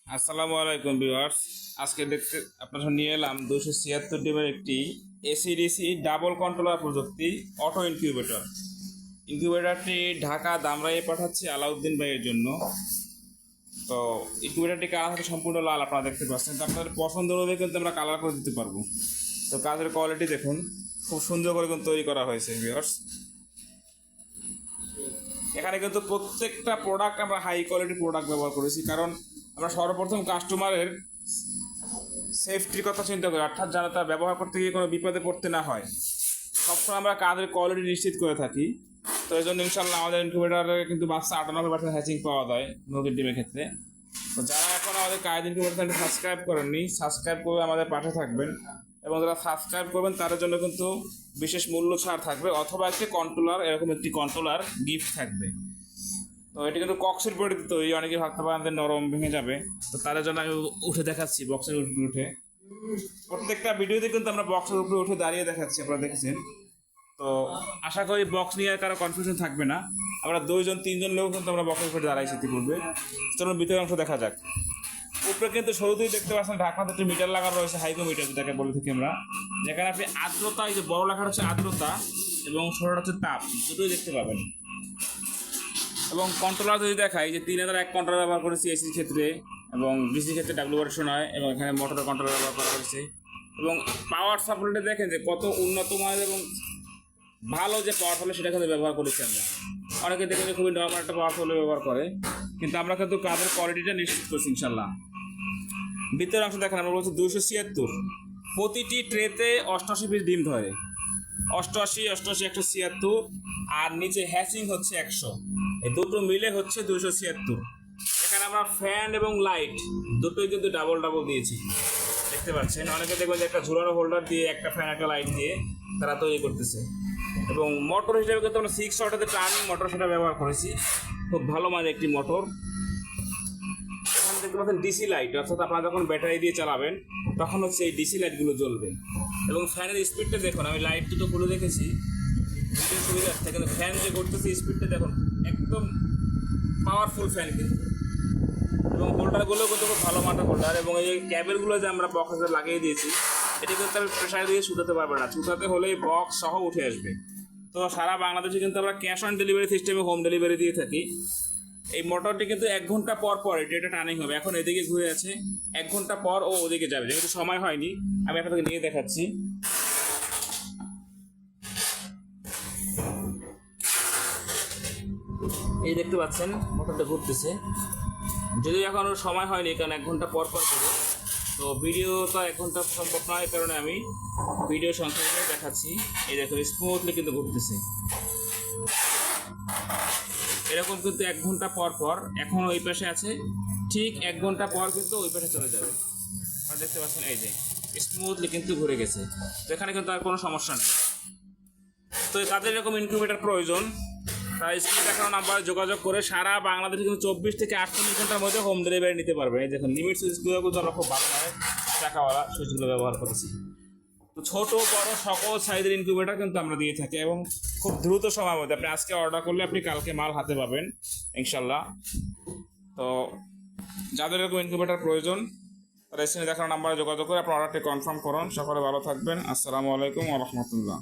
আসসালামু আলাইকুম ভিউয়ার্স। আজকে দেখতে আপনার সামনে নিয়ে এলাম 276 ডিমের একটি এসিডিসি ডাবল কন্ট্রোলার প্রযুক্তি অটো ইনকিউবেটর। ইনকিউবেটরটি ঢাকা দামরাইয়ে পাঠাচ্ছি আলাউদ্দিন ভাইয়ের জন্য। তো ইনকিউবেটরটি কালার হচ্ছে সম্পূর্ণ লাল, আপনারা দেখতে পাচ্ছেন। তো আপনাদের পছন্দ অনুযায়ী কিন্তু আমরা কালার করে দিতে পারবো। তো কাজের কোয়ালিটি দেখুন, খুব সুন্দর করে কিন্তু তৈরি করা হয়েছে ভিউয়ার্স। এখানে কিন্তু প্রত্যেকটা প্রোডাক্ট আমরা হাই কোয়ালিটি প্রোডাক্ট ব্যবহার করেছি, কারণ আমরা সর্বপ্রথম কাস্টমারের সেফটির কথা চিন্তা করি, অর্থাৎ যেন তার ব্যবহার করতে গিয়ে কোনো বিপদে পড়তে না হয়। সবসময় আমরা কাজের কোয়ালিটি নিশ্চিত করে থাকি। তো এই জন্য ইনশাল্লাহ আমাদের ইনকিউবেটারে কিন্তু বাচ্চা 98% হ্যাচিং পাওয়া যায় মুরগির ডিমের ক্ষেত্রে। তো যারা এখন আমাদের কায়েদ ইনকিউবেটার সাবস্ক্রাইব করেননি, সাবস্ক্রাইব করে আমাদের পাশে থাকবেন, এবং যারা সাবস্ক্রাইব করবেন তাদের জন্য কিন্তু বিশেষ মূল্য ছাড় থাকবে, অথবা একটি কন্ট্রোলার, এরকম একটি কন্ট্রোলার গিফট থাকবে। তো এটি কিন্তু কক্সের উপরে তৈরি, অনেকে ভাবতে পারেন নরম ভেঙে যাবে। তো তাদের জন্য আমি উঠে দেখাচ্ছি বক্সের উপরে উঠে। প্রত্যেকটা ভিডিওতে কিন্তু আমরা বক্সের উপরে উঠে দাঁড়িয়ে দেখাচ্ছি, আপনারা দেখেছেন। তো আশা করি বক্স নিয়ে কারো কনফিউশন থাকবে না। আমরা 2-3 লোক কিন্তু আমরা বক্সের উপরে দাঁড়াইছি ইতিপূর্বে। চলুন ভিতরের অংশ দেখা যাক। উপরে কিন্তু শুরুতেই দেখতে পাচ্ছেন ঢাকনাতে একটি মিটার লাগানো রয়েছে, হাইগোমিটার যেটাকে বলে থাকি আমরা, যেখানে আপনি আর্দ্রতা, এই যে বড় লেখা হচ্ছে আর্দ্রতা এবং ছোটটা হচ্ছে তাপ, দুটোই দেখতে পাবেন। এবং কন্ট্রোলার যদি দেখাই, যে 3001 কন্ট্রোলার ব্যবহার করেছি এসির ক্ষেত্রে, এবং ডিসির ক্ষেত্রে ডাব্লিউ নয়, এবং এখানে মোটরের কন্ট্রোলার ব্যবহার করা হয়েছে। এবং পাওয়ার সাপ্লাইটা দেখেন যে কত উন্নত মানের এবং ভালো যে পাওয়ার সাপ্লাই সেটা কিন্তু ব্যবহার করেছি আমরা। অনেকে দেখেন যে খুবই নর্মাল একটা পাওয়ার সাপ্লাই ব্যবহার করে, কিন্তু আমরা কিন্তু কাজের কোয়ালিটিটা নিশ্চিত করছি ইনশাল্লাহ। ভিতরের অংশ দেখেন, আমরা বলছি 276, প্রতিটি ট্রেতে 88 পিস ডিম ধরে, 88, 176, আর নিচে হ্যাচিং হচ্ছে 100, এই দুটো মিলে হচ্ছে 276। এখানে আমরা ফ্যান এবং লাইট দুটোই কিন্তু ডাবল ডাবল দিয়েছি, দেখতে পাচ্ছেন। অনেকে দেখবেন যে একটা ঝুলানো হোল্ডার দিয়ে একটা ফ্যান একটা লাইট দিয়ে তারা তৈরি করতেছে। এবং মোটর হিসেবে কিন্তু আমরা 6 শটের টার্নিং মোটর সেটা ব্যবহার করেছি, খুব ভালো মানের একটি মোটর। এখানে দেখতে পাচ্ছেন ডিসি লাইট, অর্থাৎ আপনারা যখন ব্যাটারি দিয়ে চালাবেন তখন হচ্ছে এই ডিসি লাইটগুলো জ্বলবে। এবং ফ্যানের স্পিডটা দেখুন, আমি লাইট দুটো খুলে দেখেছি ভিডিও সুবিধার্থে, কিন্তু ফ্যান যে করতেছে স্পিডটা দেখুন, একদম পাওয়ারফুল ফ্যান কিন্তু। এবং হোল্ডারগুলো কিন্তু খুব ভালো মানের হোল্ডার। এবং এই ক্যাবেলগুলো যে আমরা বক্সে লাগিয়ে দিয়েছি, এটি কিন্তু আমি প্রেশার দিয়ে ছুটাতে পারবে না, ছুটাতে হলে বক্স সহ উঠে আসবে। তো সারা বাংলাদেশে কিন্তু আমরা ক্যাশ অন ডেলিভারি সিস্টেমে হোম ডেলিভারি দিয়ে থাকি। এই মোটরটি কিন্তু 1 ঘন্টা পর পর এটা টার্নিং হবে। এখন এদিকে ঘুরে আছে, 1 ঘন্টা পর ও ওদিকে যাবে, যেহেতু সময় হয়নি আমি আপনাকে নিয়ে দেখাচ্ছি। এই দেখতে পাচ্ছেন মোটরটা ঘুরতেছে, যদিও এখন সময় হয়নি কারণ 1 ঘন্টা পর পর করে। তো ভিডিও তো 1 ঘন্টা সম্ভব নয়, এই কারণে আমি ভিডিও সংখ্যা দেখাচ্ছি। এই দেখো স্মুথলি কিন্তু ঘুরতেছে এরকম, কিন্তু 1 ঘন্টা পর পর, এখন ওই পাশে আছে, ঠিক 1 ঘন্টা পর কিন্তু ওই পাশে চলে যাবে। আপনারা দেখতে পাচ্ছেন এই যে স্মুথলি কিন্তু ঘুরে গেছে। তো এখানে কিন্তু আর কোনো সমস্যা নেই। তো তাদের এরকম ইনকিউবেটর প্রয়োজন, তারা স্ক্রিনে দেখানো নাম্বারে যোগাযোগ করে সারা বাংলাদেশে কিন্তু 24 থেকে 48 ঘন্টার মধ্যে হোম ডেলিভারি নিতে পারবে। এই দেখুন লিমিট সুইচগুলো কিন্তু আমরা খুব ভালো হয় চাকাওয়ালা সুইচগুলো ব্যবহার করেছি। তো ছোট বড় সকল সাইজের ইনকিউবেটর কিন্তু আমরা দিয়ে থাকি, এবং খুব দ্রুত সময়ের মধ্যে আপনি আজকে অর্ডার করলে আপনি কালকে মাল হাতে পাবেন ইনশাল্লাহ। তো যাদের এরকম ইনকিউবেটর প্রয়োজন তারা স্ক্রিনে দেখানো নাম্বারে যোগাযোগ করে আপনার অর্ডারটি কনফার্ম করুন। সকলে ভালো থাকবেন। আসসালামু আলাইকুম ওয়া রাহমাতুল্লাহ।